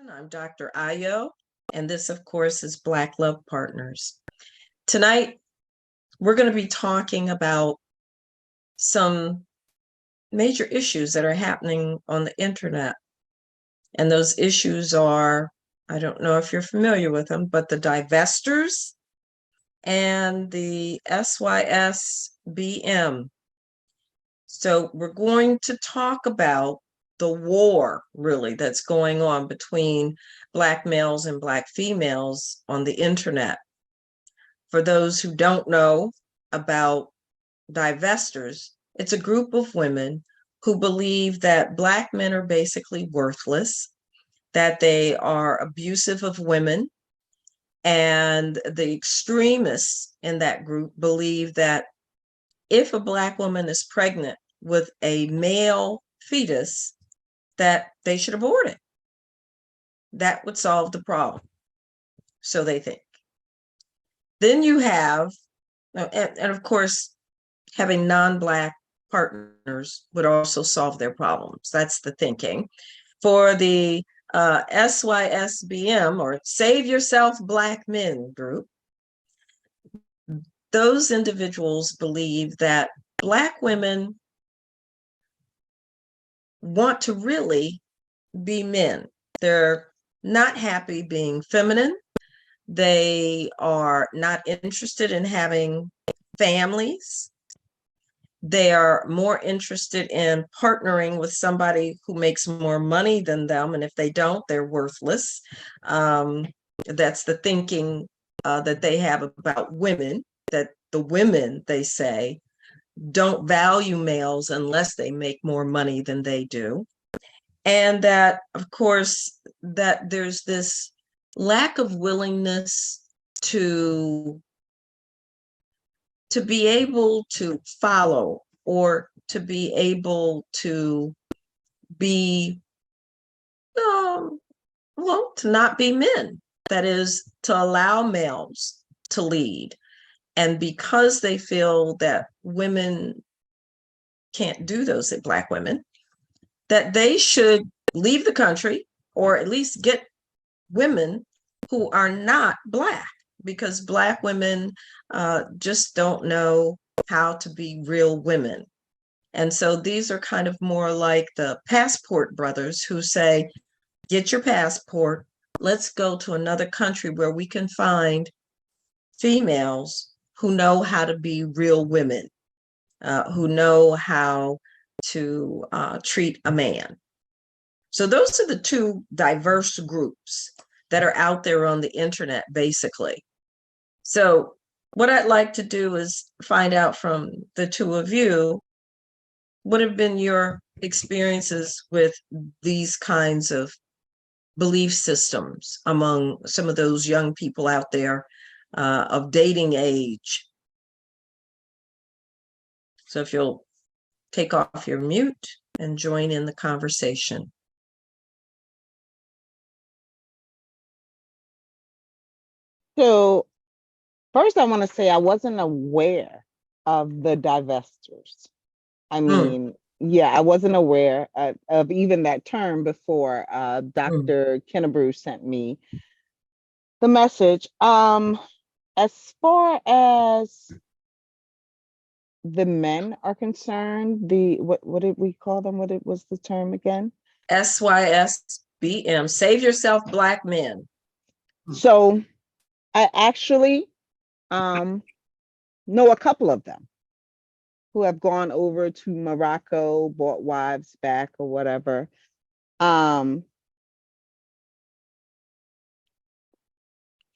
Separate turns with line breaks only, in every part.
I'm Dr. Ayo, and this, of course, is Black Love Partners. Tonight, we're going to be talking about some major issues that are happening on the internet. And those issues are, I don't know if you're familiar with them, but the divestors and the SYSBM. So we're going to talk about the war, really, that's going on between Black males and Black females on the internet. For those who don't know about divestors, it's a group of women who believe that Black men are basically worthless, that they are abusive of women, and the extremists in that group believe that if a Black woman is pregnant with a male fetus, that they should abort it. That would solve the problem, so they think. Then you have, and of course, having non-Black partners would also solve their problems. That's the thinking. For the SYSBM, or Save Yourself Black Men group, those individuals believe that Black women want to really be men. They're not happy being feminine. They are not interested in having families. They are more interested in partnering with somebody who makes more money than them. And if they don't, they're worthless. That's the thinking that they have about women, that the women, they say, don't value males unless they make more money than they do. And that, of course, that there's this lack of willingness to be able to follow, or to be able to be, to not be men. That is, to allow males to lead. And because they feel that women can't do those, Black women, that they should leave the country, or at least get women who are not Black, because Black women just don't know how to be real women. And so these are kind of more like the passport brothers who say, get your passport, let's go to another country where we can find females who know how to be real women, who know how to treat a man. So those are the two diverse groups that are out there on the internet, basically. So what I'd like to do is find out from the two of you, what have been your experiences with these kinds of belief systems among some of those young people out there of dating age. So if you'll take off your mute and join in the conversation.
So first, I want to say I wasn't aware of the divestors. I mean, yeah, I wasn't aware of even that term before Dr. Kennebrew sent me the message. As far as the men are concerned, what did we call them? What was the term again?
SYSBM, Save Yourself Black Men.
So I actually know a couple of them who have gone over to Morocco, bought wives back or whatever.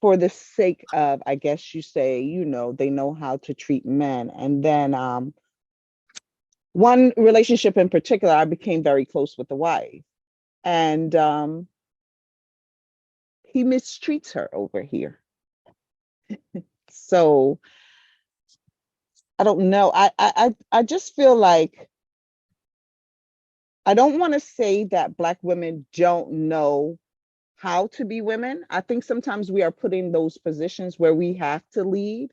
For the sake of, I guess you say, they know how to treat men. And then one relationship in particular, I became very close with the wife. And he mistreats her over here. So I don't know. I just feel like, I don't want to say that Black women don't know how to be women. I think sometimes we are put in those positions where we have to lead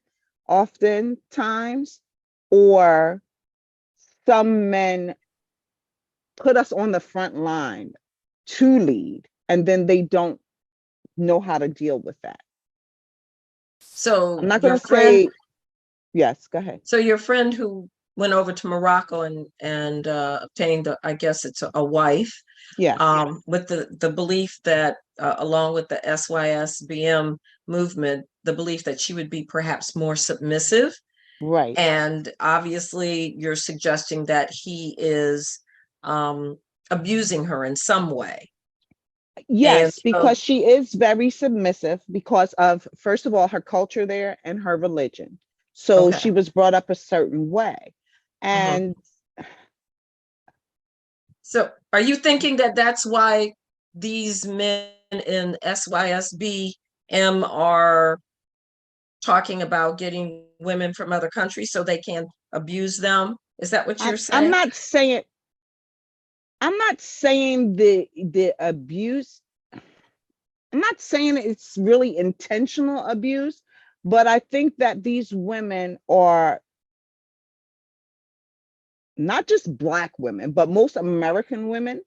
oftentimes, or some men put us on the front line to lead. and then they don't know how to deal with that.
So
I'm not
your
going to
friend,
say, yes, go ahead.
so your friend who went over to Morocco and obtained, I guess it's a wife,
Yes,
with the belief that, along with the SYSBM movement, the belief that she would be perhaps more submissive.
right.
And obviously, you're suggesting that he is abusing her in some way. And
Yes,
so,
because she is very submissive because of, first of all, her culture there and her religion. So
okay.
she was brought up a certain way.
Mhm.
And
So are you thinking that that's why these men in SYSBM are talking about getting women from other countries so they can abuse them? Is that what you're
I'm
saying?
not saying the abuse. I'm not saying it's really intentional abuse, but I think that these women are not just Black women, but most American women,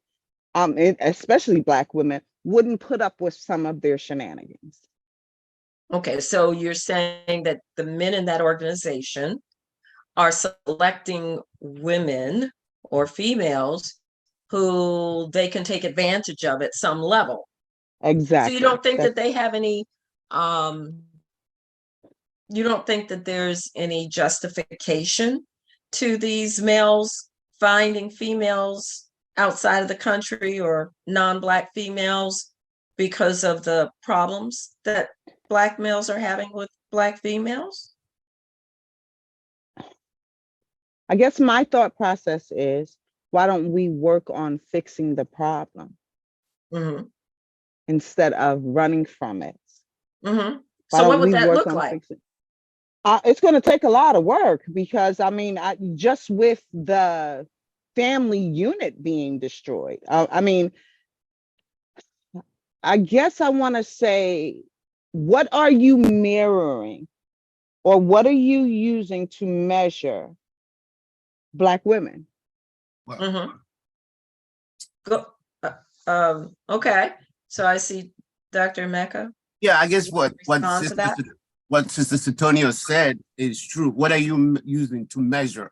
especially Black women, wouldn't put up with some of their shenanigans.
Okay, so you're saying that the men in that organization are selecting women or females who they can take advantage of at some level. So you
Exactly.
don't think that they have any, um, you don't think that there's any justification to these males finding females outside of the country or non-Black females because of the problems that Black males are having with Black females?
I guess my thought process is, why don't we work on fixing the problem
Mm-hmm.
instead of running from it?
Mm-hmm.
Why
So what
don't
would
we
that
work
look
on
like?
fixing? It's going to take a lot of work because I mean, just with the family unit being destroyed. I mean, I guess I want to say, what are you mirroring, or what are you using to measure Black women?
Mm-hmm. Go, okay. So I see Dr. Mecca.
Yeah, I guess
You want to respond to that?
what Sister Sutonio said is true. What are you using to measure?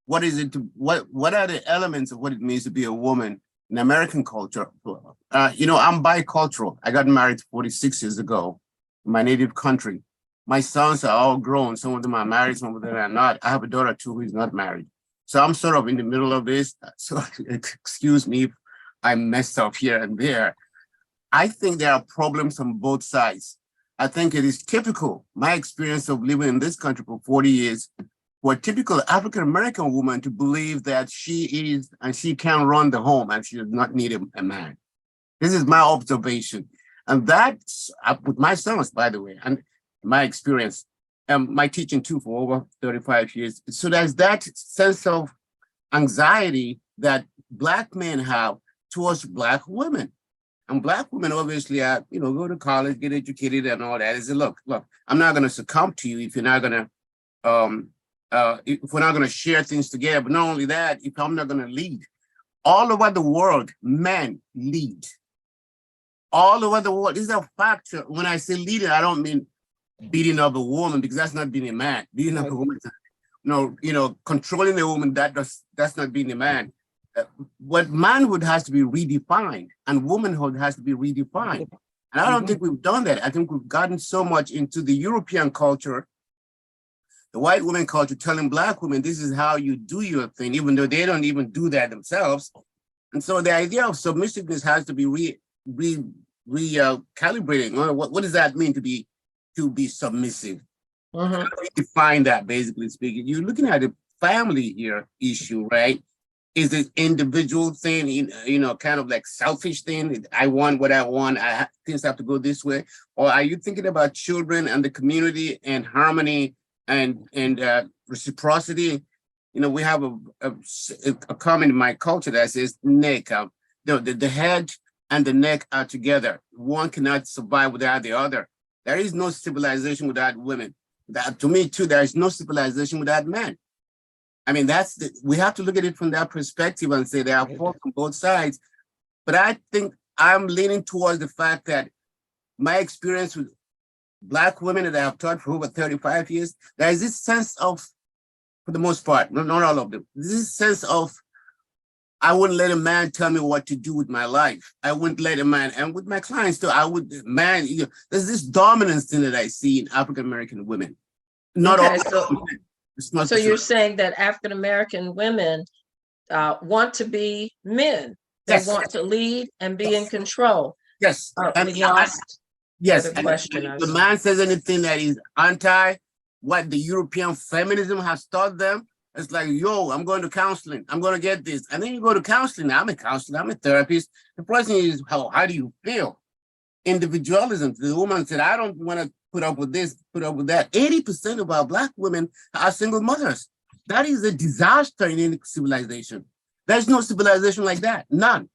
What is it to what are the elements of what it means to be a woman in American culture? I'm bicultural. I got married 46 years ago in my native country. My sons are all grown. Some of them are married, some of them are not. I have a daughter too who is not married. So I'm sort of in the middle of this. So excuse me if I messed up here and there. I think there are problems on both sides. I think it is typical, my experience of living in this country for 40 years, for a typical African-American woman to believe that she is and she can run the home and she does not need a man. This is my observation. And that's with my sons, by the way, and my experience, my teaching too for over 35 years. So there's that sense of anxiety that Black men have towards Black women. And Black women obviously are, go to college, get educated and all that. I said, look, I'm not going to succumb to you if you're not going to, if we're not going to share things together. But not only that, if I'm not going to lead. All over the world, men lead. All over the world. This is a factor. When I say leading, I don't mean beating up a woman, because that's not being a man. Beating up a woman, controlling a woman, that's not being a man. What manhood has to be redefined and womanhood has to be redefined. And I don't think we've done that. I think we've gotten so much into the European culture, the white woman culture, telling Black women, this is how you do your thing, even though they don't even do that themselves. And so the idea of submissiveness has to be recalibrating. What does that mean to be submissive?
Mm-hmm.
Define that, basically speaking. You're looking at a family here issue, right? Is it individual thing, kind of like selfish thing? I want what I want. Things have to go this way. Or are you thinking about children and the community and harmony and reciprocity? We have a comment in my culture that says neck. The head and the neck are together. One cannot survive without the other. There is no civilization without women. That, to me, too, there is no civilization without men. I mean, we have to look at it from that perspective and say there are faults on both sides. But I think I'm leaning towards the fact that my experience with Black women that I have taught for over 35 years, there is this sense of, for the most part, not all of them, this sense of, I wouldn't let a man tell me what to do with my life. I wouldn't let a man, and with my clients too, there's this dominance thing that I see in African-American women. Not
Okay,
all. It's not
so
true.
you're saying that African-American women want to be men. They
Yes.
want to lead and be in control.
Yes.
We lost
yes.
the
And
question.
if the man says anything that is anti what the European feminism has taught them, it's like, yo, I'm going to counseling. I'm going to get this. And then you go to counseling. I'm a counselor. I'm a therapist. The question is, how do you feel? Individualism. The woman said, I don't want to put up with this, put up with that. 80% of our Black women are single mothers. That is a disaster in any civilization. There's no civilization like that. None.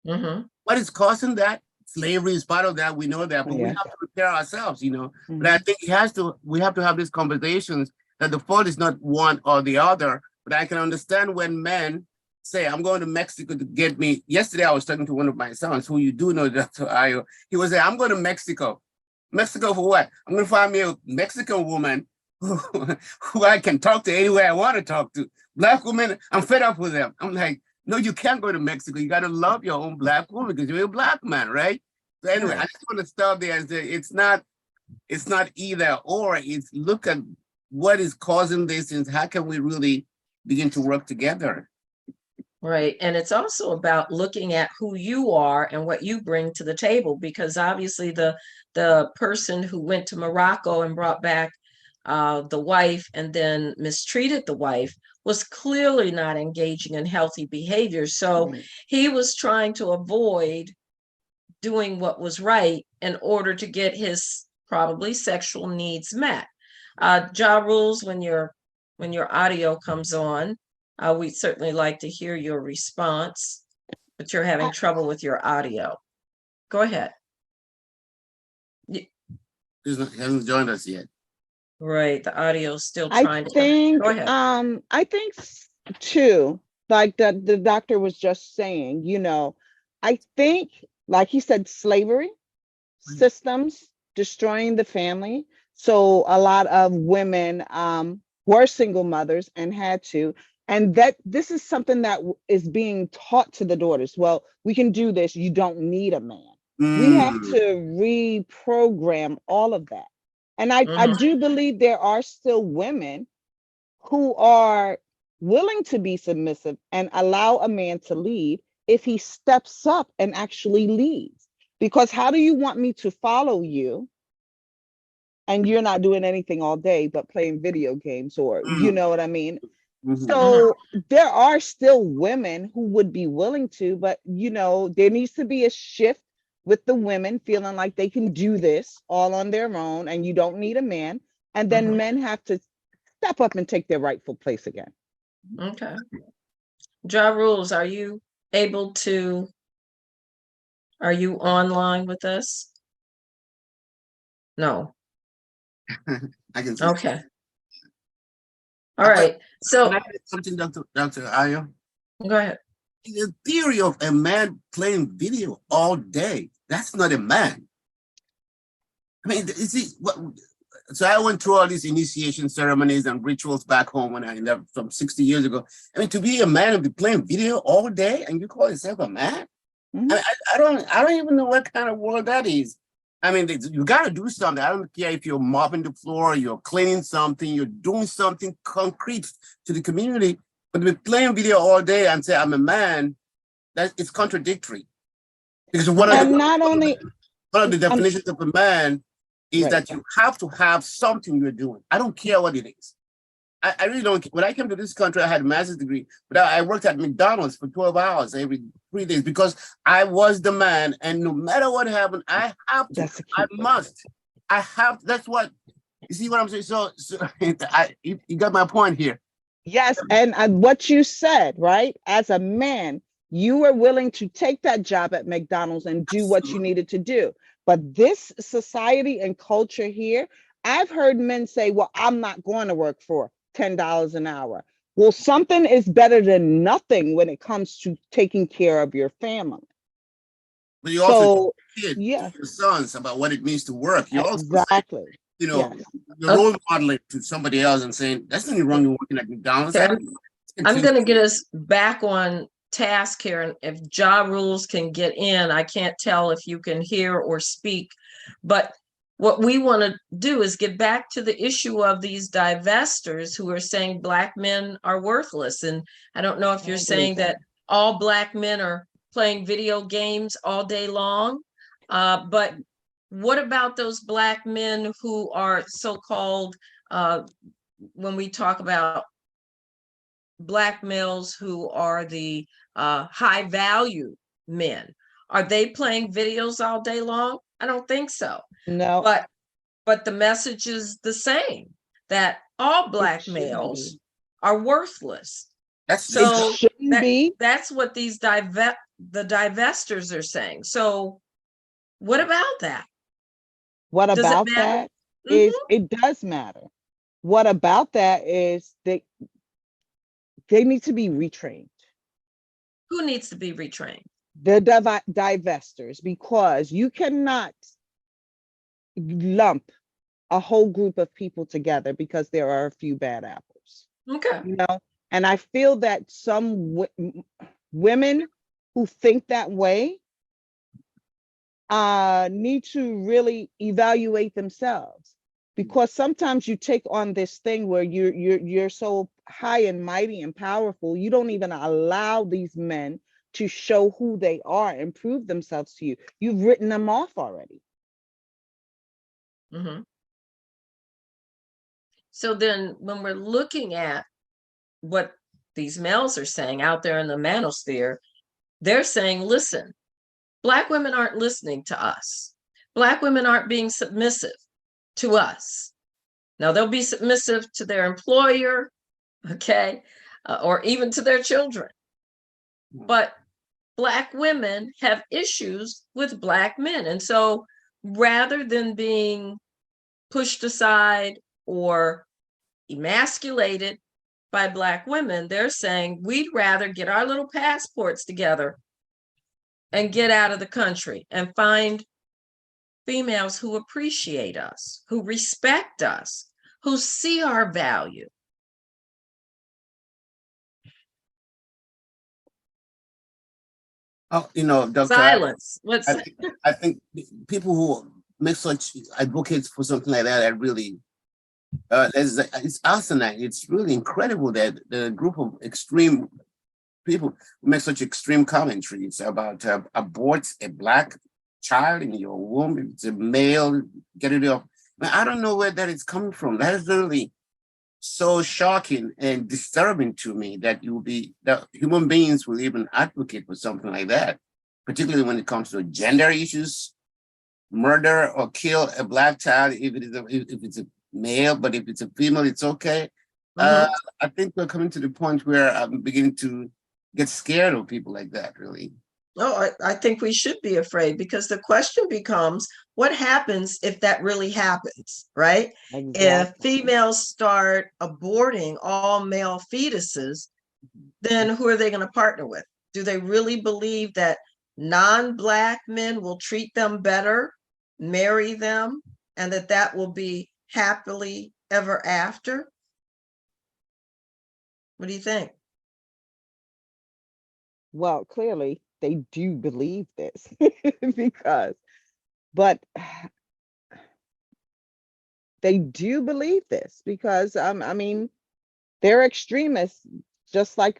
Mm-hmm.
What is causing that? Slavery is part of that. We know that, but we have to prepare ourselves, But I think we have to have these conversations that the fault is not one or the other. But I can understand when men say, I'm going to Mexico to get me. Yesterday, I was talking to one of my sons, who you do know, Dr. Ayo. He was saying, I'm going to Mexico. Mexico for what? I'm going to find me a Mexican woman who I can talk to anywhere I want to talk to. Black women, I'm fed up with them. I'm like, no, you can't go to Mexico. You got to love your own Black woman because you're a Black man, right? So anyway, I just want to stop there and say it's not either or. It's look at what is causing this and how can we really begin to work together.
Right. And it's also about looking at who you are and what you bring to the table, because obviously the person who went to Morocco and brought back the wife and then mistreated the wife was clearly not engaging in healthy behavior. So he was trying to avoid doing what was right in order to get his probably sexual needs met. Ja Rules, when your audio comes on, we'd certainly like to hear your response, but you're having trouble with your audio. Go ahead.
He hasn't joined us yet.
Right, the audio is still trying
to
go ahead.
I think too, like the doctor was just saying, I think, like he said, slavery, systems, destroying the family. So a lot of women were single mothers and had to, and that this is something that is being taught to the daughters. Well, we can do this. You don't need a man. We have to reprogram all of that. And I do believe there are still women who are willing to be submissive and allow a man to lead if he steps up and actually leads. Because how do you want me to follow you and you're not doing anything all day but playing video games, or you know what I mean? So there are still women who would be willing to, but there needs to be a shift with the women feeling like they can do this all on their own and you don't need a man. And then men have to step up and take their rightful place again.
Okay. Ja Rules, are you online with us? No.
I can see.
Okay. All right. So
can I say something, Dr. Ayo?
Go ahead.
The theory of a man playing video all day, that's not a man. I mean, you see, so I went through all these initiation ceremonies and rituals back home when I left from 60 years ago. I mean, to be a man and be playing video all day and you call yourself a man? I don't even know what kind of world that is. I mean, you got to do something. I don't care if you're mopping the floor, you're cleaning something, you're doing something concrete to the community. But to be playing video all day and say I'm a man, it's contradictory. Because one of the definitions of a man is that you have to have something you're doing. I don't care what it is. I really don't. When I came to this country, I had a master's degree, but I worked at McDonald's for 12 hours every 3 days because I was the man. And no matter what happened, I have to. I must. I have. That's what. You see what I'm saying? So you got my point here.
Yes, and what you said, right? As a man, you were willing to take that job at McDonald's and do what you needed to do. But this society and culture here, I've heard men say, well, I'm not going to work for $10 an hour. Well, something is better than nothing when it comes to taking care of your family.
But you also
So,
teach
yeah,
your sons about what it means to work. You also say,
exactly.
you know,
Yes.
you're role modeling to somebody else and saying, that's nothing wrong with working at McDonald's.
Okay, I'm going to get us back on task here. And if Ja Rules can get in, I can't tell if you can hear or speak. But what we want to do is get back to the issue of these divestors who are saying Black men are worthless. And I don't know if you're saying that all Black men are playing video games all day long. But what about those Black men who are so-called, when we talk about Black males who are the high value men, are they playing videos all day long? I don't think so.
No,
But the message is the same, that all Black
shouldn't
males
be.
are worthless.
That's
So
It shouldn't be.
that's what these the divestors are saying. So what about that?
What
Does it
about
matter?
that
Mhm.
is it does matter. What about that is they need to be retrained.
Who needs to be retrained?
The divestors, because you cannot lump a whole group of people together because there are a few bad apples,
Okay.
you know? And I feel that some women who think that way need to really evaluate themselves, because sometimes you take on this thing where you're so high and mighty and powerful, you don't even allow these men to show who they are and prove themselves to you. You've written them off already.
Mm-hmm. So then when we're looking at what these males are saying out there in the manosphere, they're saying, listen, Black women aren't listening to us. Black women aren't being submissive to us. Now, they'll be submissive to their employer, okay, or even to their children. But Black women have issues with Black men. And so rather than being pushed aside or emasculated by Black women, they're saying we'd rather get our little passports together and get out of the country and find females who appreciate us, who respect us, who see our value.
Oh, you know, Dr.
Silence. What's
I think people who make such advocates for something like that are really, it's asinine. It's really incredible that the group of extreme people who make such extreme commentaries about abort a Black child in your womb, if it's a male, get it off. I don't know where that is coming from. That is really so shocking and disturbing to me that that human beings will even advocate for something like that, particularly when it comes to gender issues, murder or kill a Black child if it's a male, but if it's a female, it's okay. I think we're coming to the point where I'm beginning to get scared of people like that, really.
No, I think we should be afraid, because the question becomes, what happens if that really happens, right?
Exactly.
If females start aborting all male fetuses, then who are they going to partner with? Do they really believe that non-Black men will treat them better, marry them, and that will be happily ever after? What do you think?
Well, clearly they do believe this but they do believe this because, I mean, they're extremists just like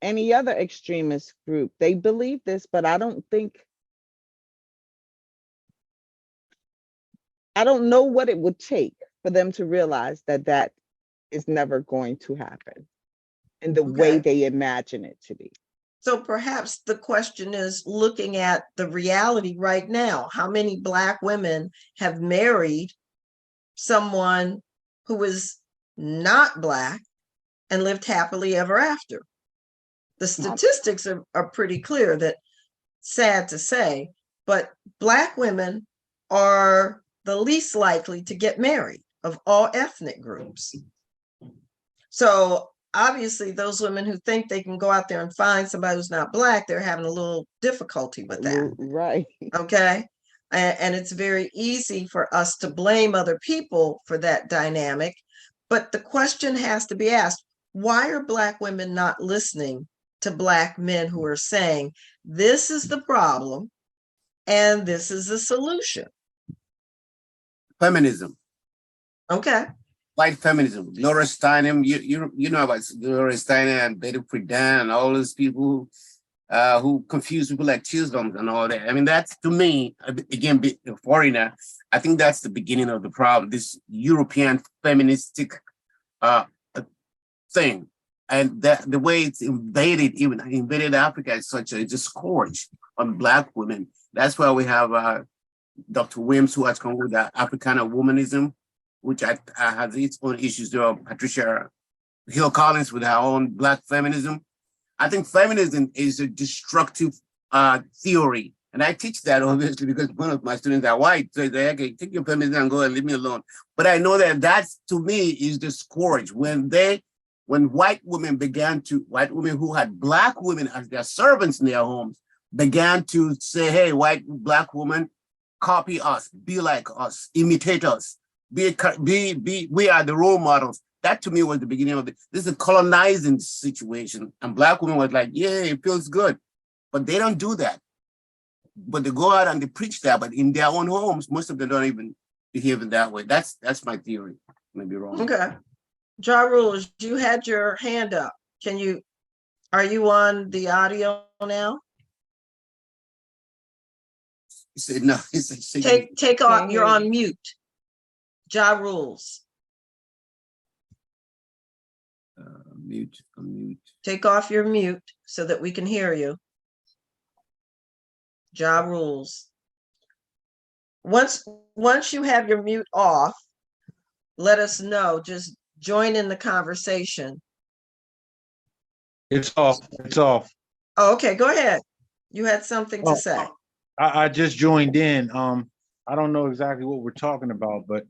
any other extremist group. They believe this, but I don't know what it would take for them to realize that that is never going to happen in the way they imagine it to be.
So perhaps the question is, looking at the reality right now, how many Black women have married someone who is not Black and lived happily ever after? The statistics are pretty clear, that, sad to say, but Black women are the least likely to get married of all ethnic groups. So obviously those women who think they can go out there and find somebody who's not Black, they're having a little difficulty with that.
Right.
Okay. And it's very easy for us to blame other people for that dynamic. But the question has to be asked, why are Black women not listening to Black men who are saying, this is the problem and this is the solution?
Feminism,
Okay.
white feminism. Laura Steinem, you know about Laura Steinem and Betty Friedan and all those people who confuse people like Chisholm and all that. I mean, that's, to me, again, being a foreigner, I think that's the beginning of the problem. This European feministic thing, and the way it's invaded Africa is such a scourge on Black women. That's why we have Dr. Williams, who has come with the Africana womanism, which has its own issues. There are Patricia Hill Collins with her own Black feminism. I think feminism is a destructive theory. And I teach that obviously because one of my students are white. So they okay, take your feminism and go and leave me alone. But I know that that's, to me, is the scourge. When white women who had Black women as their servants in their homes began to say, hey, Black woman, copy us, be like us, imitate us, we are the role models. That to me was the beginning of this is a colonizing situation. And Black women was like, yeah, it feels good. But they don't do that. But they go out and they preach that, but in their own homes, most of them don't even behave in that way. That's my theory. I may be wrong.
Okay. Ja Rules, you had your hand up. Are you on the audio now?
He said no.
Take off, you're on mute. Ja Rules.
Mute.
Take off your mute so that we can hear you. Ja Rules. Once you have your mute off, let us know. Just join in the conversation.
It's off. It's off.
Oh, okay, go ahead. You had something to say.
I just joined in. I don't know exactly what we're talking about, but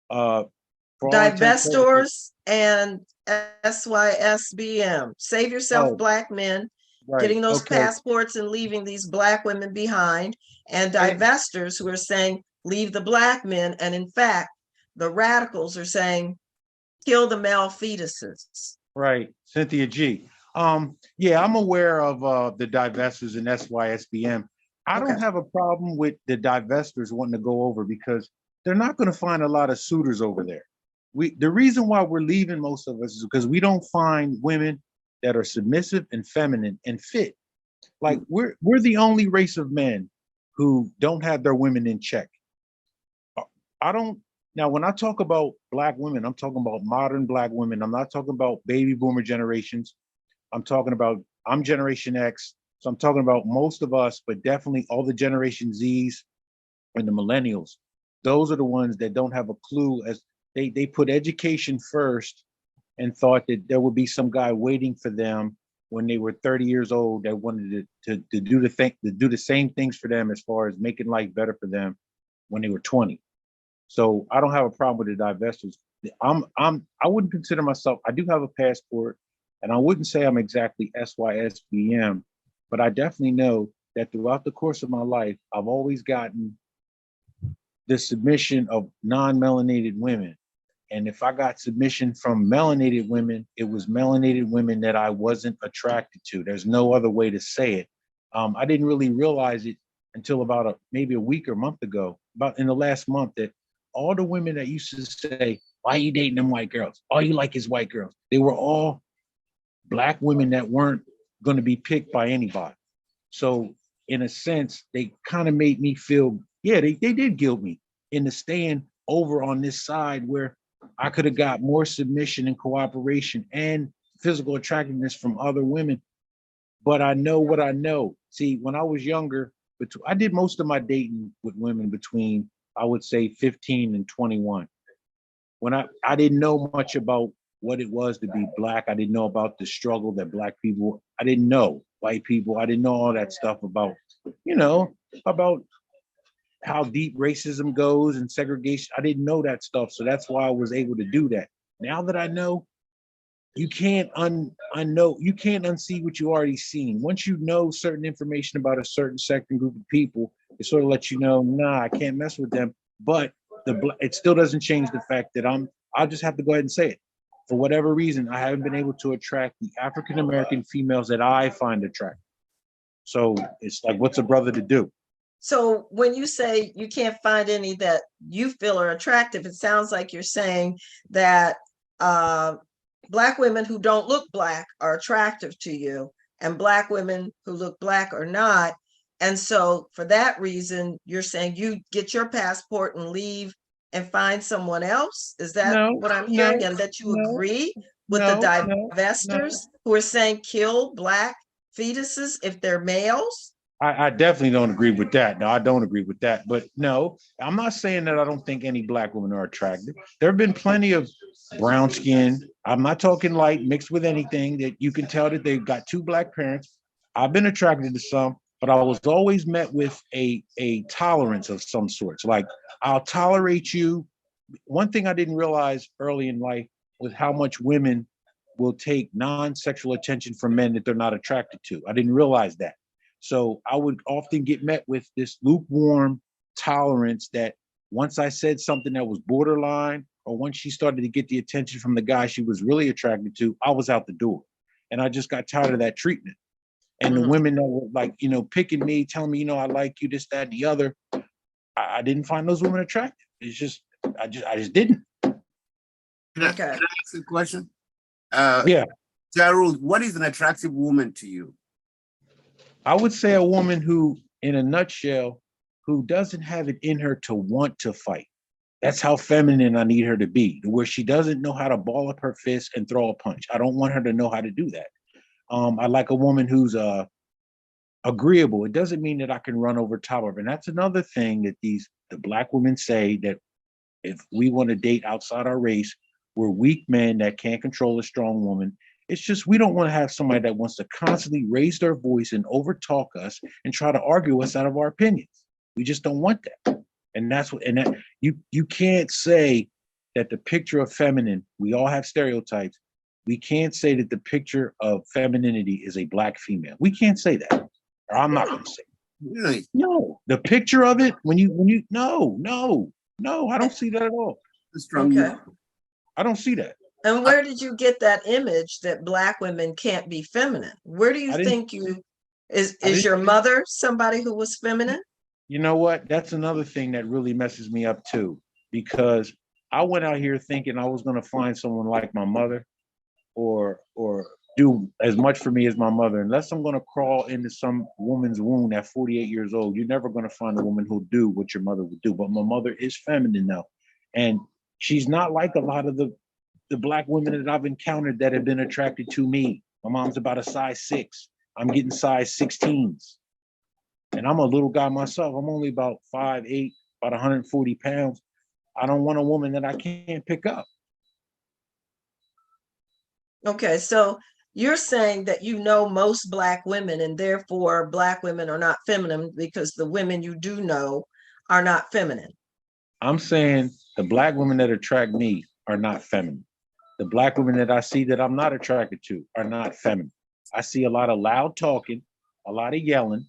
for
Divestors and SYSBM. Save yourself, Black men.
right,
Getting those
okay.
passports and leaving these Black women behind, and divestors who are saying leave the Black men, and in fact the radicals are saying kill the male fetuses.
Right, Cynthia G. Yeah, I'm aware of the divestors and SYSBM. I don't have a problem with the divestors wanting to go over because they're not going to find a lot of suitors over there. The reason why we're leaving, most of us, is because we don't find women that are submissive and feminine and fit. Like we're the only race of men who don't have their women in check. Now, when I talk about Black women, I'm talking about modern Black women. I'm not talking about baby boomer generations. I'm Generation X. So I'm talking about most of us, but definitely all the Generation Zs and the millennials. Those are the ones that don't have a clue, as they put education first and thought that there would be some guy waiting for them when they were 30 years old that wanted to do the same things for them as far as making life better for them when they were 20. So I don't have a problem with the divestors. I wouldn't consider myself, I do have a passport, and I wouldn't say I'm exactly SYSBM, but I definitely know that throughout the course of my life, I've always gotten the submission of non-melanated women. And if I got submission from melanated women, it was melanated women that I wasn't attracted to. There's no other way to say it. I didn't really realize it until about maybe a week or month ago, about in the last month, that all the women that used to say, why are you dating them white girls? All you like is white girls. They were all Black women that weren't going to be picked by anybody. So in a sense, they kind of made me feel, yeah, they did guilt me into staying over on this side where I could have got more submission and cooperation and physical attractiveness from other women. But I know what I know. See, when I was younger, I did most of my dating with women between, I would say, 15 and 21. When I didn't know much about what it was to be Black. I didn't know about the struggle that Black people, I didn't know white people. I didn't know all that stuff about, about how deep racism goes and segregation. I didn't know that stuff. So that's why I was able to do that. Now that I know, you can't unknow, you can't unsee what you already seen. Once you know certain information about a certain sect and group of people, it sort of lets you know, nah, I can't mess with them. But it still doesn't change the fact that I'll just have to go ahead and say it. For whatever reason, I haven't been able to attract the African American females that I find attractive. So it's like, what's a brother to do?
So when you say you can't find any that you feel are attractive, it sounds like you're saying that Black women who don't look Black are attractive to you, and Black women who look Black are not. And so for that reason, you're saying you get your passport and leave and find someone else? Is that what I'm hearing? And that you agree with the divestors who are saying kill Black fetuses if they're males?
I definitely don't agree with that. No, I don't agree with that. But no, I'm not saying that I don't think any Black women are attractive. There have been plenty of brown skin. I'm not talking light mixed with anything that you can tell that they've got two Black parents. I've been attracted to some, but I was always met with a tolerance of some sorts. Like, I'll tolerate you. One thing I didn't realize early in life was how much women will take non-sexual attention from men that they're not attracted to. I didn't realize that. So I would often get met with this lukewarm tolerance that once I said something that was borderline, or once she started to get the attention from the guy she was really attracted to, I was out the door. And I just got tired of that treatment. And the women that were like, picking me, telling me, I like you, this, that, and the other, I didn't find those women attractive. It's just, I just didn't.
Can I ask a question?
Yeah.
Jarul, what is an attractive woman to you?
I would say a woman who, in a nutshell, who doesn't have it in her to want to fight. That's how feminine I need her to be, where she doesn't know how to ball up her fist and throw a punch. I don't want her to know how to do that. I like a woman who's agreeable. It doesn't mean that I can run over top of her. And that's another thing that the Black women say, that if we want to date outside our race, we're weak men that can't control a strong woman. It's just, we don't want to have somebody that wants to constantly raise their voice and overtalk us and try to argue us out of our opinions. We just don't want that. And that's what, and that you can't say that the picture of feminine, we all have stereotypes. We can't say that the picture of femininity is a Black female. We can't say that. Or I'm not going to say it.
Really?
No, the picture of it, no, I don't see that at all.
Okay.
I don't see that.
And where did you get that image that Black women can't be feminine? Where do you think is your mother somebody who was feminine?
You know what? That's another thing that really messes me up too, because I went out here thinking I was going to find someone like my mother, or do as much for me as my mother. Unless I'm going to crawl into some woman's womb at 48 years old, you're never going to find a woman who'll do what your mother would do. But my mother is feminine now, and she's not like a lot of the Black women that I've encountered that have been attracted to me. My mom's about a size 6. I'm getting size 16s. And I'm a little guy myself. I'm only about 5'8", about 140 pounds. I don't want a woman that I can't pick up.
Okay, so you're saying that most Black women, and therefore Black women are not feminine because the women you do know are not feminine.
I'm saying the Black women that attract me are not feminine. The Black women that I see that I'm not attracted to are not feminine. I see a lot of loud talking, a lot of yelling,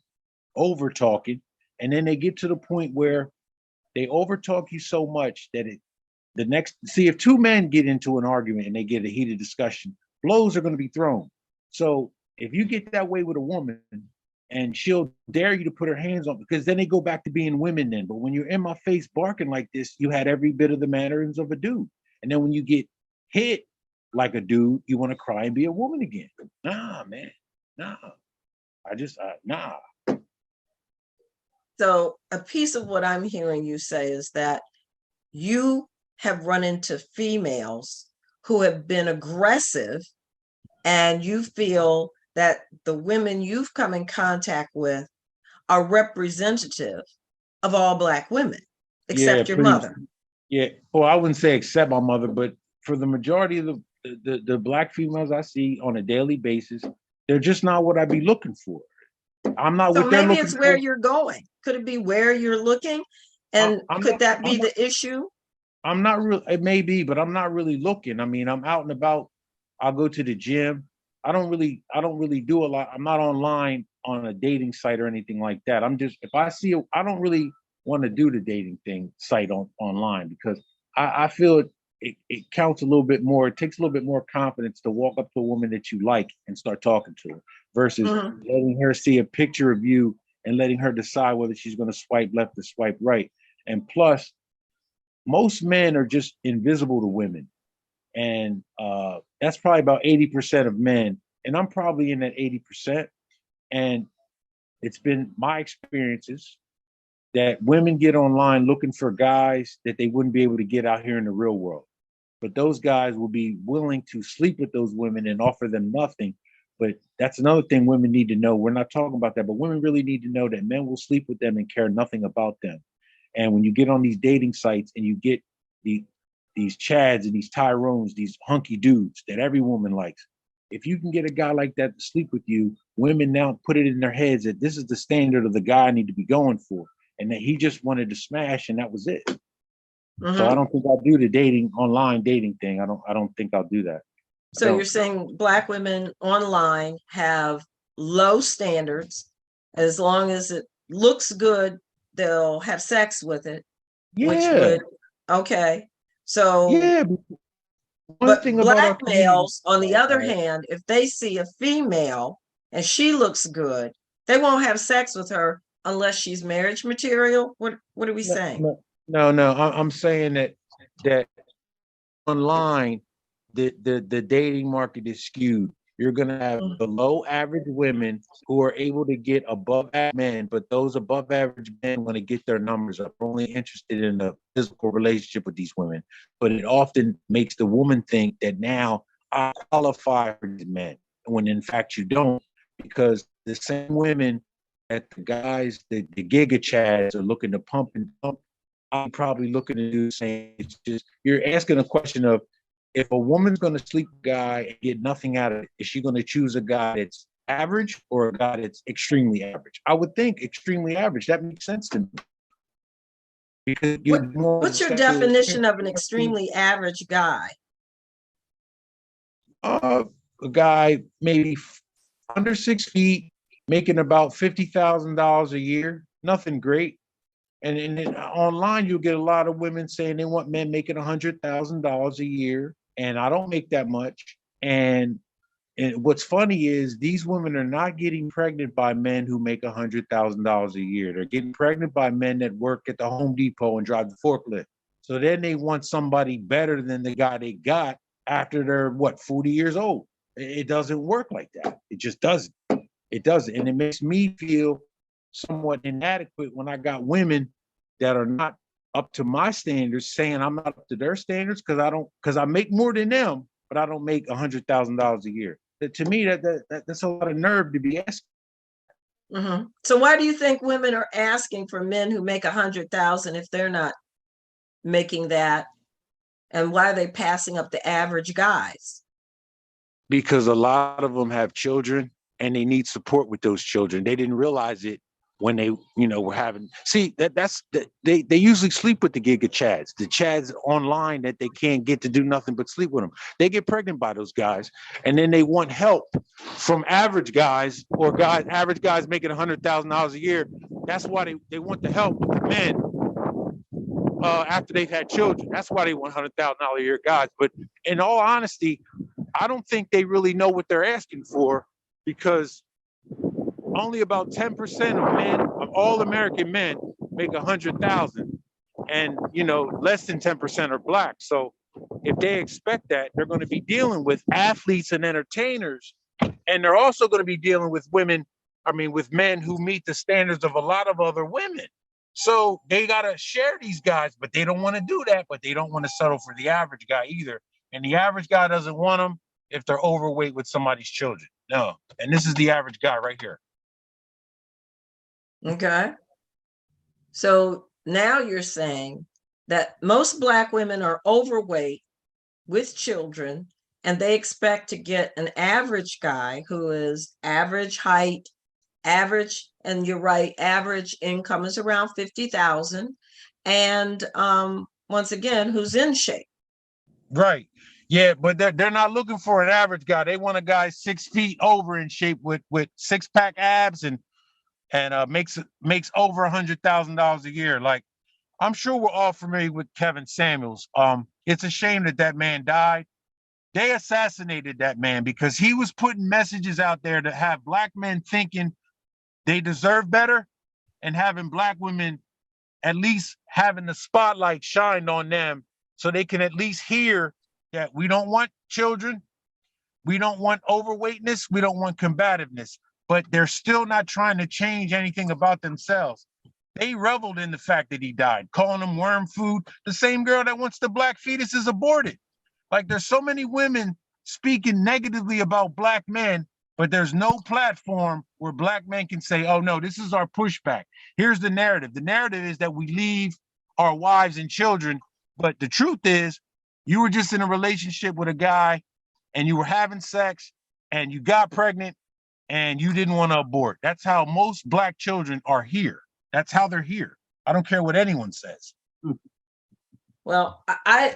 over talking, and then they get to the point where they overtalk you so much that if two men get into an argument and they get a heated discussion, blows are going to be thrown. So if you get that way with a woman, and she'll dare you to put her hands on, because then they go back to being women then. But when you're in my face barking like this, you had every bit of the mannerings of a dude. And then when you get hit like a dude, you want to cry and be a woman again. Nah, man. Nah. Nah.
So a piece of what I'm hearing you say is that you have run into females who have been aggressive, and you feel that the women you've come in contact with are representative of all Black women, except your mother.
Yeah, well, I wouldn't say except my mother, but for the majority of the Black females I see on a daily basis, they're just not what I'd be looking for. I'm not.
So maybe it's where you're going. Could it be where you're looking? And could that be the issue?
I'm not really. It may be, but I'm not really looking. I mean, I'm out and about I'll go to the gym. I don't really do a lot. I'm not online on a dating site or anything like that. I'm just, if I see, I don't really want to do the dating thing site online because I feel it counts a little bit more. It takes a little bit more confidence to walk up to a woman that you like and start talking to her versus letting her see a picture of you and letting her decide whether she's going to swipe left or swipe right. And plus, most men are just invisible to women. And that's probably about 80% of men. And I'm probably in that 80%. And it's been my experiences that women get online looking for guys that they wouldn't be able to get out here in the real world. But those guys will be willing to sleep with those women and offer them nothing. But that's another thing women need to know. We're not talking about that, but women really need to know that men will sleep with them and care nothing about them. And when you get on these dating sites and you get these Chads and these Tyrones, these hunky dudes that every woman likes, if you can get a guy like that to sleep with you, women now put it in their heads that this is the standard of the guy I need to be going for. And that he just wanted to smash and that was it. So I don't think I'll do the online dating thing. I don't think I'll do that.
So you're saying Black women online have low standards. As long as it looks good, they'll have sex with it.
Yeah.
Which would, okay. So,
yeah.
but Black males, on the other hand, if they see a female and she looks good, they won't have sex with her unless she's marriage material. What are we saying?
No. I'm saying that online, the dating market is skewed. You're gonna have the low average women who are able to get above average men, but those above average men want to get their numbers up, only interested in a physical relationship with these women. But it often makes the woman think that now I qualify for these men, when in fact you don't, because the same women that the guys, the giga chads are looking to pump and pump, I'm probably looking to do the same. It's just, you're asking a question of, if a woman's going to sleep with a guy and get nothing out of it, is she going to choose a guy that's average or a guy that's extremely average? I would think extremely average. That makes sense to me. Because
what's your definition of an extremely average guy?
A guy maybe under 6 feet, making about $50,000 a year. Nothing great. And then online, you'll get a lot of women saying they want men making $100,000 a year. And I don't make that much. And what's funny is these women are not getting pregnant by men who make $100,000 a year. They're getting pregnant by men that work at the Home Depot and drive the forklift. So then they want somebody better than the guy they got after they're, 40 years old. It doesn't work like that. It just doesn't. It doesn't. And it makes me feel somewhat inadequate when I got women that are not up to my standards saying I'm not up to their standards because I make more than them, but I don't make $100,000 a year. To me, that's a lot of nerve to be asking.
So why do you think women are asking for men who make 100,000 if they're not making that? And why are they passing up the average guys?
Because a lot of them have children and they need support with those children. They didn't realize it when they, were having, they usually sleep with the giga chads, the chads online that they can't get to do nothing but sleep with them. They get pregnant by those guys, and then they want help from average guys or average guys making $100,000 a year. That's why they want the help with the men after they've had children. That's why they want $100,000 a year guys. But in all honesty, I don't think they really know what they're asking for, because only about 10% of men, of all American men, make 100,000, and less than 10% are Black. So if they expect that, they're going to be dealing with athletes and entertainers, and they're also going to be dealing with with men who meet the standards of a lot of other women. So they got to share these guys, but they don't want to do that. But they don't want to settle for the average guy either. And the average guy doesn't want them if they're overweight with somebody's children. No. And this is the average guy right here.
Okay. So now you're saying that most Black women are overweight with children, and they expect to get an average guy who is average height, average, and you're right, average income is around 50,000, and once again, who's in shape.
Right. Yeah, but they're not looking for an average guy. They want a guy 6 feet over in shape with 6-pack abs and makes over $100,000 a year. Like, I'm sure we're all familiar with Kevin Samuels. It's a shame that man died. They assassinated that man because he was putting messages out there to have black men thinking they deserve better, and having black women at least having the spotlight shined on them so they can at least hear that we don't want children, we don't want overweightness, we don't want combativeness, but they're still not trying to change anything about themselves. They reveled in the fact that he died, calling him worm food, the same girl that wants the black fetuses aborted. Like, there's so many women speaking negatively about black men, but there's no platform where black men can say, oh no, this is our pushback. Here's the narrative. The narrative is that we leave our wives and children, but the truth is you were just in a relationship with a guy and you were having sex and you got pregnant and you didn't want to abort. That's how most black children are here. That's how they're here. I don't care what anyone says.
Well, I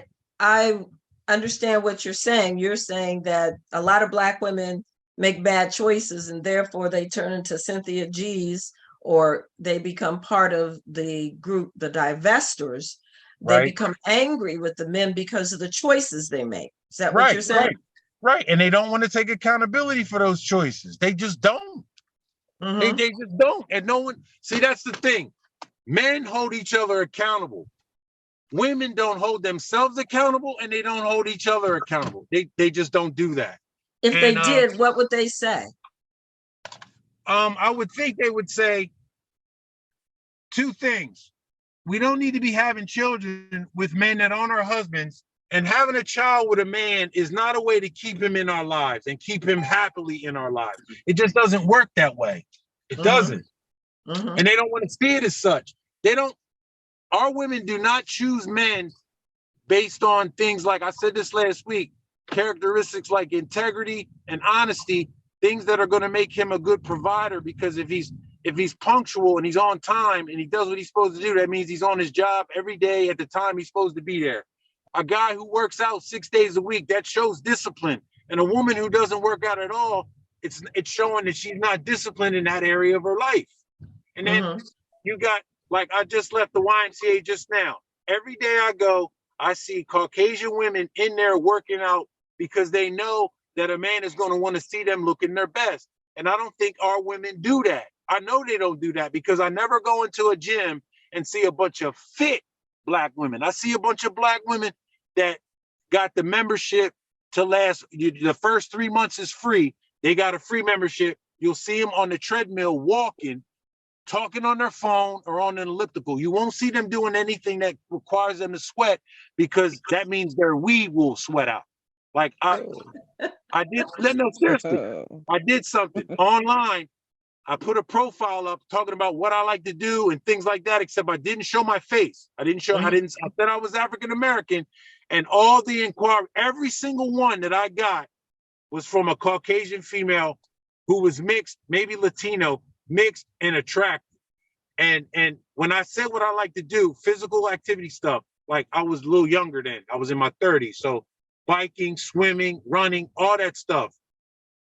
understand what you're saying. You're saying that a lot of black women make bad choices and therefore they turn into Cynthia G's, or they become part of the group, the divestors. They
Right.
become angry with the men because of the choices they make. Is that what you're saying?
Right. And they don't want to take accountability for those choices. They just don't. They just don't. And no one, see, that's the thing. Men hold each other accountable. Women don't hold themselves accountable, and they don't hold each other accountable. They just don't do that.
If they did, what would they say?
I would think they would say two things. We don't need to be having children with men that aren't our husbands, and having a child with a man is not a way to keep him in our lives and keep him happily in our lives. It just doesn't work that way. It doesn't. And they don't want to see it as such. Our women do not choose men based on things like, I said this last week, characteristics like integrity and honesty, things that are going to make him a good provider, because if he's punctual and he's on time and he does what he's supposed to do, that means he's on his job every day at the time he's supposed to be there. A guy who works out 6 days a week, that shows discipline. And a woman who doesn't work out at all, it's showing that she's not disciplined in that area of her life. And then you got, like, I just left the YMCA just now. Every day I go, I see Caucasian women in there working out because they know that a man is going to want to see them looking their best. And I don't think our women do that. I know they don't do that because I never go into a gym and see a bunch of fit black women. I see a bunch of black women that got the membership to last. The first 3 months is free. They got a free membership. You'll see them on the treadmill walking, talking on their phone or on an elliptical. You won't see them doing anything that requires them to sweat, because that means their weed will sweat out. Like I did something online. I put a profile up talking about what I like to do and things like that, except I didn't show my face. I said I was African American, and all the inquiry, every single one that I got was from a Caucasian female who was mixed, maybe Latino, mixed and attractive. And when I said what I like to do, physical activity stuff, like I was a little younger then, I was in my 30s. So biking, swimming, running, all that stuff.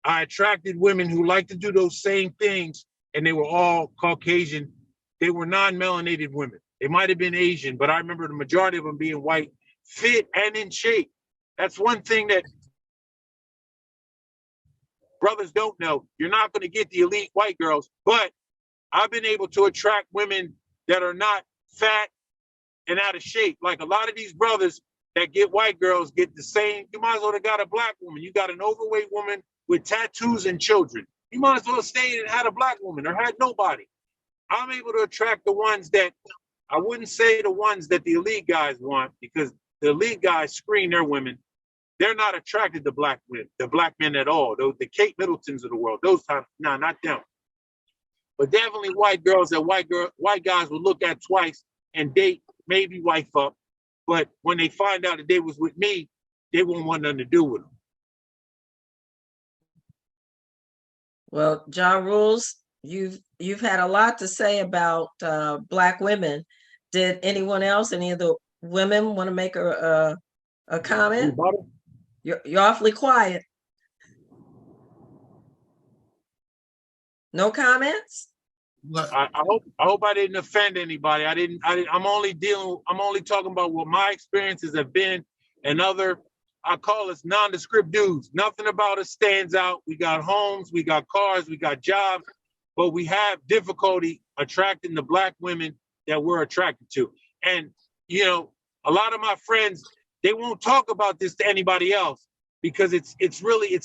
I attracted women who like to do those same things, and they were all Caucasian. They were non-melanated women. They might have been Asian, but I remember the majority of them being white, fit and in shape. That's one thing that brothers don't know. You're not going to get the elite white girls, but I've been able to attract women that are not fat and out of shape. Like a lot of these brothers that get white girls get the same. You might as well have got a black woman. You got an overweight woman with tattoos and children. You might as well stay and had a black woman or had nobody. I'm able to attract the ones that, I wouldn't say the ones that the elite guys want, because the elite guys screen their women. They're not attracted to black women, the black men at all. The Kate Middletons of the world, those times, no, not them. But definitely white girls that white guys will look at twice and date, maybe wife up. But when they find out that they was with me, they won't want nothing to do with them.
Well, John Rules, you've had a lot to say about black women. Did anyone else, any of the women, want to make a comment? You're awfully quiet. No comments?
Look,
I hope I didn't offend anybody. I'm only talking about what my experiences have been, and other, I call us nondescript dudes. Nothing about us stands out. We got homes, we got cars, we got jobs, but we have difficulty attracting the Black women that we're attracted to. And, you know, a lot of my friends, they won't talk about this to anybody else, because it's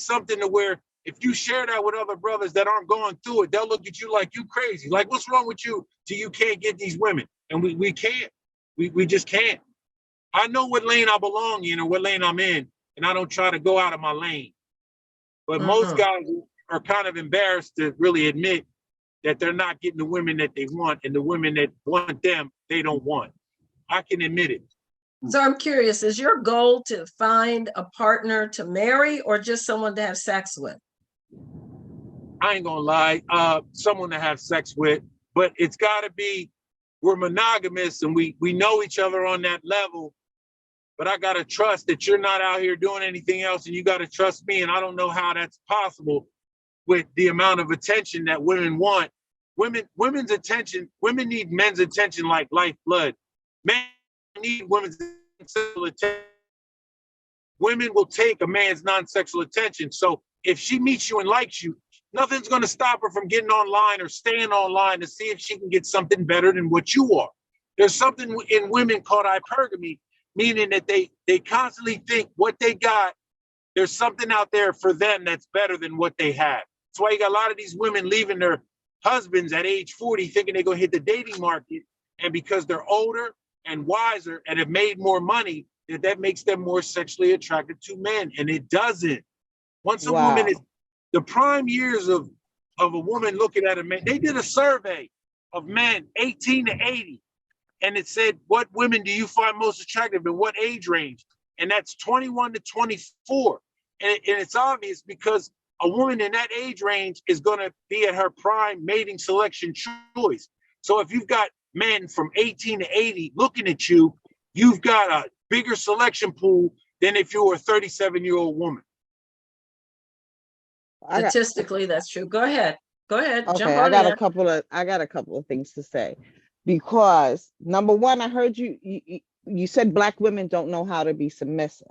something to where if you share that with other brothers that aren't going through it, they'll look at you like you crazy. Like, what's wrong with you till you can't get these women? And we can't. We just can't. I know what lane I belong in or what lane I'm in, and I don't try to go out of my lane. But most guys are kind of embarrassed to really admit that they're not getting the women that they want, and the women that want them, they don't want. I can admit it.
So I'm curious, is your goal to find a partner to marry or just someone to have sex with?
I ain't gonna lie, someone to have sex with, but it's gotta be, we're monogamous and we know each other on that level, but I gotta trust that you're not out here doing anything else, and you gotta trust me, and I don't know how that's possible with the amount of attention that women want. Women's attention, women need men's attention like lifeblood. Men need women's sexual attention. Women will take a man's non-sexual attention. So if she meets you and likes you, nothing's going to stop her from getting online or staying online to see if she can get something better than what you are. There's something in women called hypergamy, meaning that they constantly think what they got, there's something out there for them that's better than what they have. That's why you got a lot of these women leaving their husbands at age 40 thinking they're going to hit the dating market. And because they're older and wiser and have made more money, that makes them more sexually attracted to men. And it doesn't. Once a woman is, the prime years of a woman looking at a man, they did a survey of men 18 to 80. And it said, what women do you find most attractive in what age range? And that's 21 to 24. And it's obvious because a woman in that age range is going to be at her prime mating selection choice. So if you've got men from 18 to 80 looking at you, you've got a bigger selection pool than if you were a 37-year-old woman.
Statistically, that's true. Go ahead.
Okay,
Jump
I
on
got
in.
a couple of things to say, because number one, I heard you said Black women don't know how to be submissive.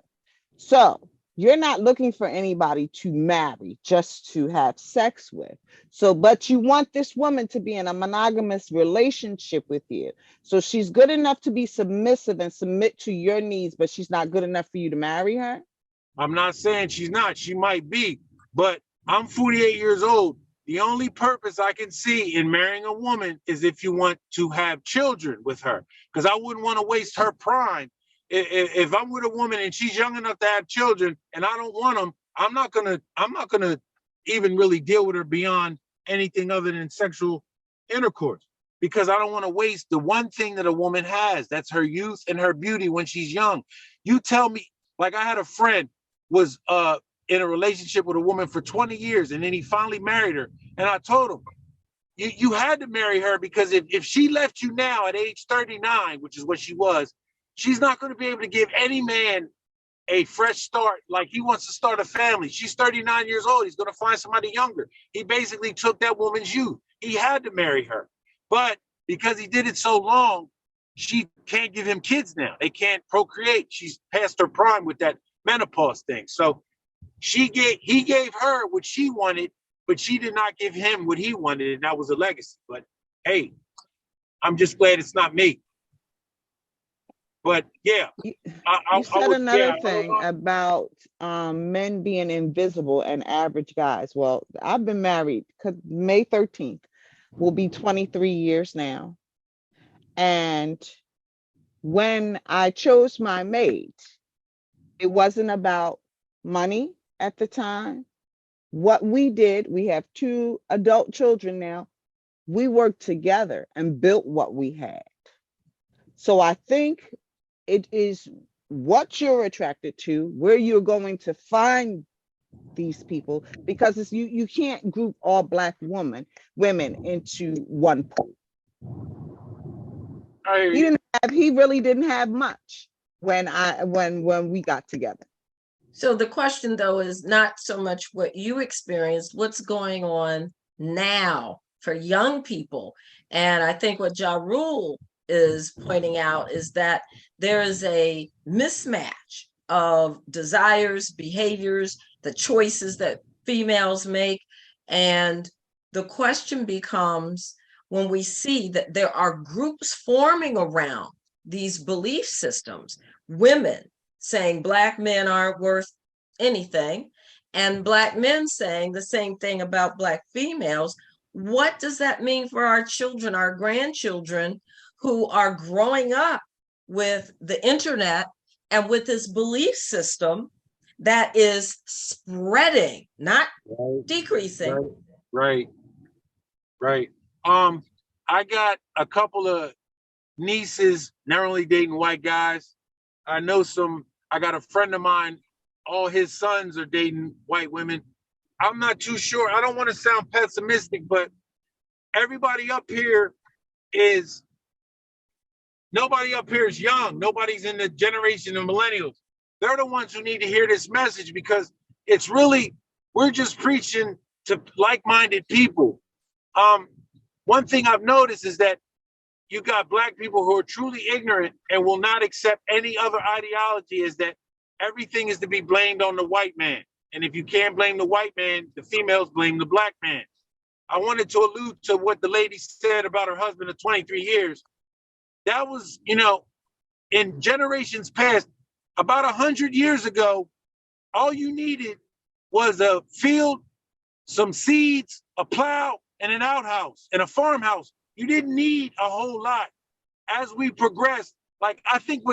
So you're not looking for anybody to marry, just to have sex with. So, but you want this woman to be in a monogamous relationship with you. So she's good enough to be submissive and submit to your needs, but she's not good enough for you to marry her?
I'm not saying she's not, she might be, but I'm 48 years old. The only purpose I can see in marrying a woman is if you want to have children with her, because I wouldn't want to waste her prime. If I'm with a woman and she's young enough to have children and I don't want them, I'm not gonna even really deal with her beyond anything other than sexual intercourse, because I don't want to waste the one thing that a woman has. That's her youth and her beauty when she's young. You tell me, like I had a friend was in a relationship with a woman for 20 years, and then he finally married her. And I told him, you had to marry her, because if she left you now at age 39, which is what she was, she's not going to be able to give any man a fresh start. Like, he wants to start a family. She's 39 years old. He's going to find somebody younger. He basically took that woman's youth. He had to marry her. But because he did it so long, she can't give him kids now. They can't procreate. She's past her prime with that menopause thing. So he gave her what she wanted, but she did not give him what he wanted, and that was a legacy. But hey, I'm just glad it's not me. But yeah,
You said another thing about men being invisible and average guys. Well, I've been married, because May 13th will be 23 years now. And when I chose my mate, it wasn't about money at the time. What we did, we have 2 adult children now. We worked together and built what we had. So I think it is what you're attracted to, where you're going to find these people, because it's, you can't group all Black women into one pool. He really didn't have much when we got together.
So the question, though, is not so much what you experienced, what's going on now for young people. And I think what Ja Rule is pointing out is that there is a mismatch of desires, behaviors, the choices that females make. And the question becomes, when we see that there are groups forming around these belief systems, women saying Black men aren't worth anything, and Black men saying the same thing about Black females, what does that mean for our children, our grandchildren, who are growing up with the internet and with this belief system that is spreading, not decreasing?
Right. I got a couple of nieces, not only dating white guys. I got a friend of mine, all his sons are dating white women. I'm not too sure. I don't want to sound pessimistic, but everybody up here is, nobody up here is young. Nobody's in the generation of millennials. They're the ones who need to hear this message, because it's really, we're just preaching to like-minded people. One thing I've noticed is that you got Black people who are truly ignorant and will not accept any other ideology, is that everything is to be blamed on the white man. And if you can't blame the white man, the females blame the Black man. I wanted to allude to what the lady said about her husband of 23 years. That was, in generations past, about 100 years ago, all you needed was a field, some seeds, a plow, and an outhouse and a farmhouse. You didn't need a whole lot. As we progressed, like I think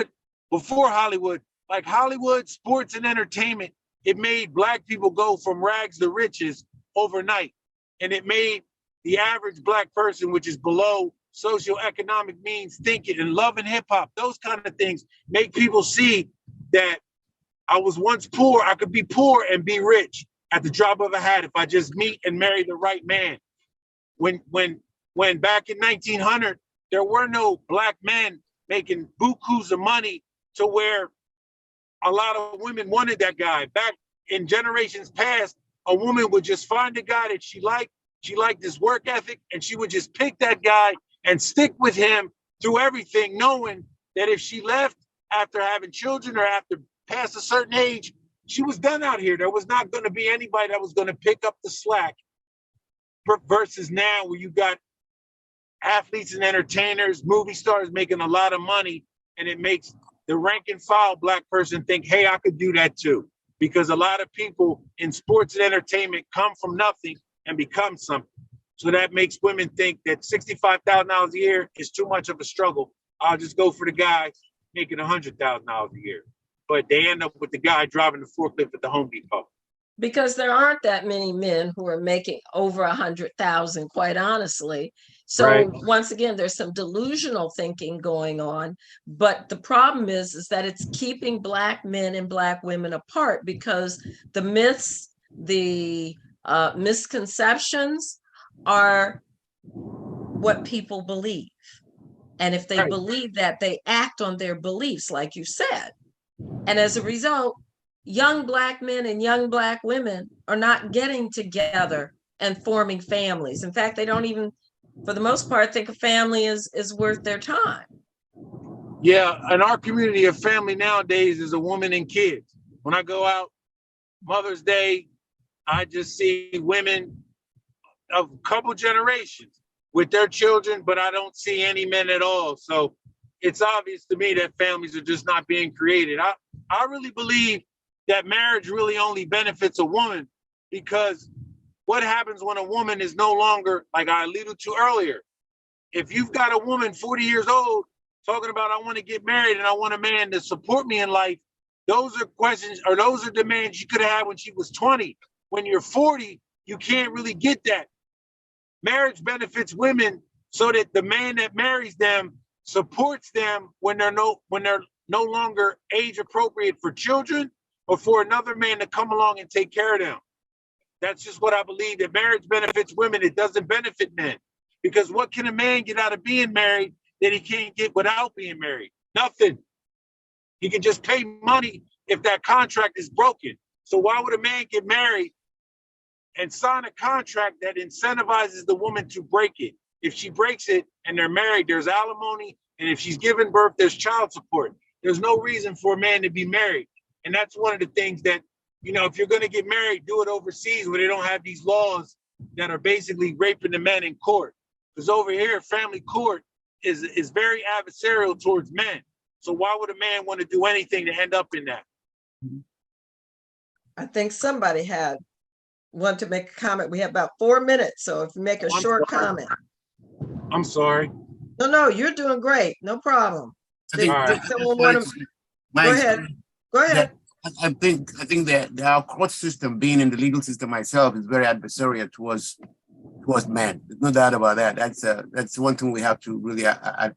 before Hollywood, like Hollywood, sports and entertainment, it made Black people go from rags to riches overnight. And it made the average Black person, which is below socioeconomic means, thinking and loving hip hop, those kind of things, make people see that I was once poor, I could be poor and be rich at the drop of a hat if I just meet and marry the right man. When back in 1900, there were no Black men making bukus of money to where a lot of women wanted that guy. Back in generations past, a woman would just find a guy that she liked his work ethic, and she would just pick that guy and stick with him through everything, knowing that if she left after having children or after past a certain age, she was done out here. There was not going to be anybody that was going to pick up the slack. Versus now, where you got athletes and entertainers, movie stars making a lot of money, and it makes the rank and file Black person think, hey, I could do that too. Because a lot of people in sports and entertainment come from nothing and become something. So that makes women think that $65,000 a year is too much of a struggle. I'll just go for the guy making $100,000 a year. But they end up with the guy driving the forklift at the Home Depot.
Because there aren't that many men who are making over 100,000, quite honestly. So
Right.
Once again, there's some delusional thinking going on. But the problem is that it's keeping Black men and Black women apart, because the myths, the misconceptions are what people believe. And if they believe that, they act on their beliefs, like you said. And as a result, young Black men and young Black women are not getting together and forming families. In fact, they don't even, for the most part, think a family is worth their time.
Yeah, in our community, a family nowadays is a woman and kids. When I go out, Mother's Day, I just see women of a couple generations with their children, but I don't see any men at all. So it's obvious to me that families are just not being created. I really believe that marriage really only benefits a woman, because what happens when a woman is no longer, like I alluded to earlier, if you've got a woman 40 years old talking about, I want to get married and I want a man to support me in life, those are questions, or those are demands you could have had when she was 20. When you're 40, you can't really get that. Marriage benefits women so that the man that marries them supports them when they're no longer age appropriate for children, or for another man to come along and take care of them. That's just what I believe, that marriage benefits women. It doesn't benefit men. Because what can a man get out of being married that he can't get without being married? Nothing. He can just pay money if that contract is broken. So why would a man get married and sign a contract that incentivizes the woman to break it? If she breaks it and they're married, there's alimony. And if she's giving birth, there's child support. There's no reason for a man to be married. And that's one of the things that, you know, if you're going to get married, do it overseas where they don't have these laws that are basically raping the men in court. Because over here, family court is very adversarial towards men. So why would a man want to do anything to end up in that?
I think somebody wanted to make a comment. We have about 4 minutes, so if you make a short comment.
I'm sorry.
No, you're doing great. No problem.
I think,
Did someone want to go ahead? Go ahead.
I think that our court system, being in the legal system myself, is very adversarial towards men. There's no doubt about that. That's one thing we have to really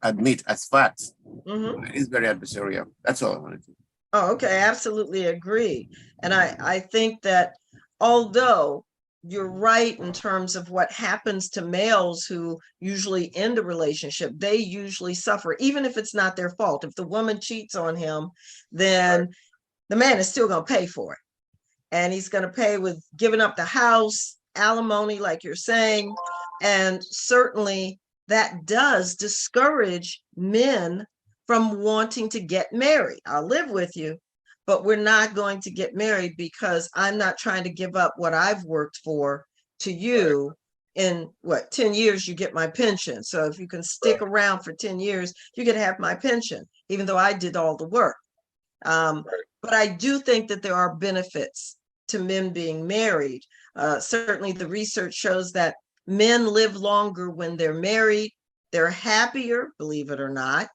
admit as facts. It's very adversarial. That's all I wanted to.
Oh, okay, absolutely agree. And I think that although you're right in terms of what happens to males who usually end a relationship, they usually suffer, even if it's not their fault. If the woman cheats on him, then the man is still going to pay for it. And he's going to pay with giving up the house, alimony, like you're saying. And certainly that does discourage men from wanting to get married. I'll live with you, but we're not going to get married because I'm not trying to give up what I've worked for to you. In 10 years, you get my pension. So if you can stick around for 10 years, you can have my pension, even though I did all the work. But I do think that there are benefits to men being married. Certainly the research shows that men live longer when they're married. They're happier, believe it or not,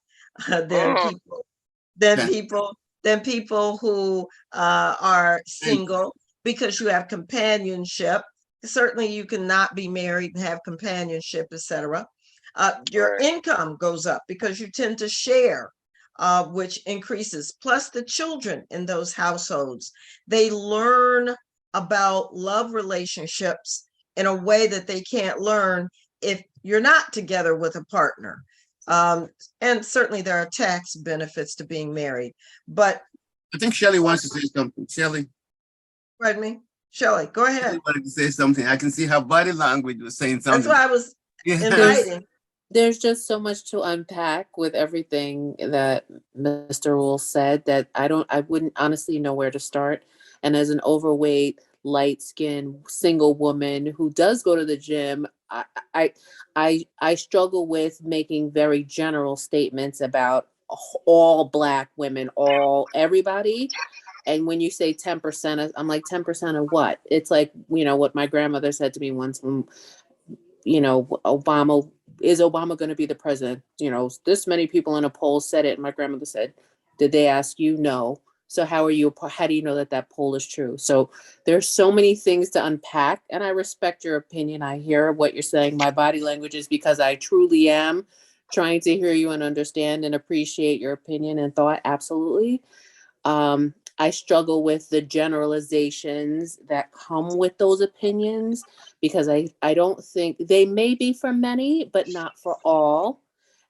than people who are single, because you have companionship. Certainly you cannot be married and have companionship, etc. Your income goes up because you tend to share, which increases. Plus the children in those households, they learn about love relationships in a way that they can't learn if you're not together with a partner. And certainly there are tax benefits to being married, but
I think Shelley wants to say something. Shelley.
Pardon me? Shelley, go ahead.
Shelley wanted to say something. I can see her body language was saying something.
That's why I was inviting.
There's just so much to unpack with everything that Mr. Rule said that I wouldn't honestly know where to start. And as an overweight, light-skinned single woman who does go to the gym, I struggle with making very general statements about all Black women, everybody. And when you say 10%, I'm like, 10% of what? It's like, what my grandmother said to me once when, is Obama going to be the president? This many people in a poll said it. And my grandmother said, did they ask you? No. So how do you know that poll is true? So there's so many things to unpack, and I respect your opinion. I hear what you're saying. My body language is because I truly am trying to hear you and understand and appreciate your opinion and thought. Absolutely. I struggle with the generalizations that come with those opinions because I don't think they may be for many, but not for all.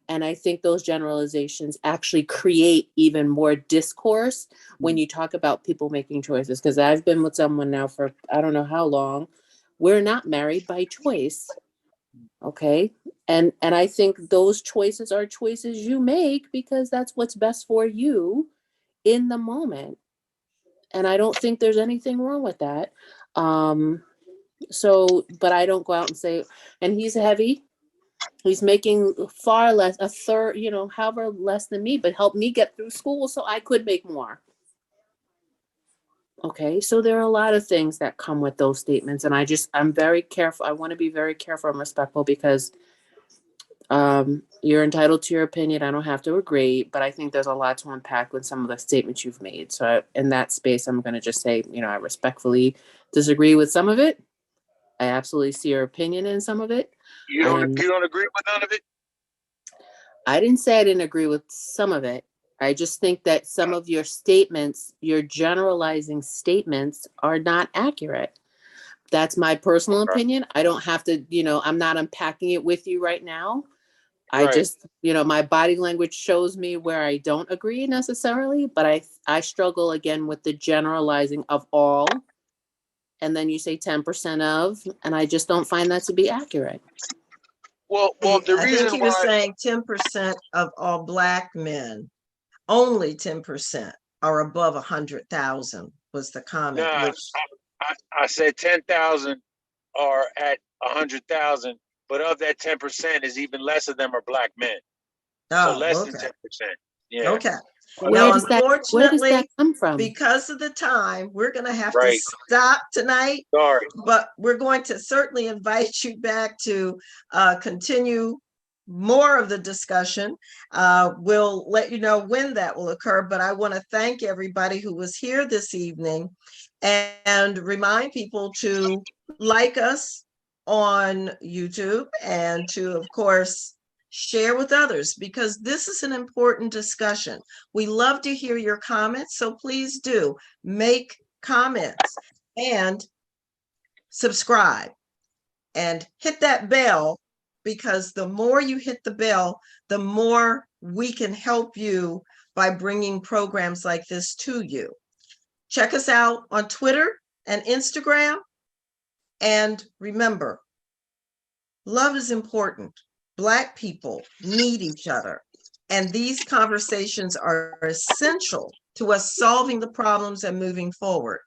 And I think those generalizations actually create even more discourse when you talk about people making choices. Because I've been with someone now for I don't know how long. We're not married by choice. Okay. And I think those choices are choices you make because that's what's best for you in the moment. And I don't think there's anything wrong with that. But I don't go out and say, and he's heavy. He's making far less, a third, however less than me, but helped me get through school so I could make more. Okay, so there are a lot of things that come with those statements. And I'm very careful. I want to be very careful and respectful because you're entitled to your opinion. I don't have to agree, but I think there's a lot to unpack with some of the statements you've made. So in that space, I'm going to just say, I respectfully disagree with some of it. I absolutely see your opinion in some of it.
You don't agree with none of it?
I didn't say I didn't agree with some of it. I just think that some of your statements, your generalizing statements, are not accurate. That's my personal opinion. I don't have to, I'm not unpacking it with you right now. I
Right.
just, my body language shows me where I don't agree necessarily, but I struggle again with the generalizing of all. And then you say 10% of, and I just don't find that to be accurate.
Well,
I
the
think
reason
he was
why,
saying 10% of all Black men, only 10% are above 100,000 was the comment,
nah,
which,
I said 10,000 are at 100,000, but of that 10% is even less of them are black men. So
oh,
less than
okay.
10%. Yeah.
Okay.
Where
Now,
does that
unfortunately,
come from?
because of the time, we're going to have to
Right.
stop tonight,
Sorry.
but we're going to certainly invite you back to continue more of the discussion. We'll let you know when that will occur, but I want to thank everybody who was here this evening and remind people to like us on YouTube and to, of course, share with others, because this is an important discussion. We love to hear your comments, so please do make comments and subscribe and hit that bell, because the more you hit the bell, the more we can help you by bringing programs like this to you. Check us out on Twitter and Instagram. And remember, love is important. Black people need each other. And these conversations are essential to us solving the problems and moving forward.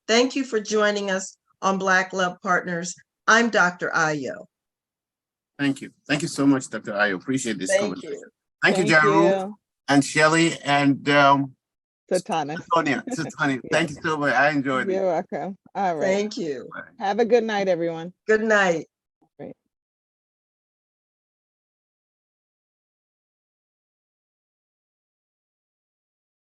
Thank you for joining us on Black Love Partners. I'm Dr. Ayo.
Thank you. Thank you so much, Dr. Ayo. Appreciate this
Thank
conversation.
you.
Thank you, Jaru and Shelly and
Satanis.
Sonia. Thank you so much. I enjoyed it.
You're welcome. All right.
Thank you.
Have a good night, everyone.
Good night.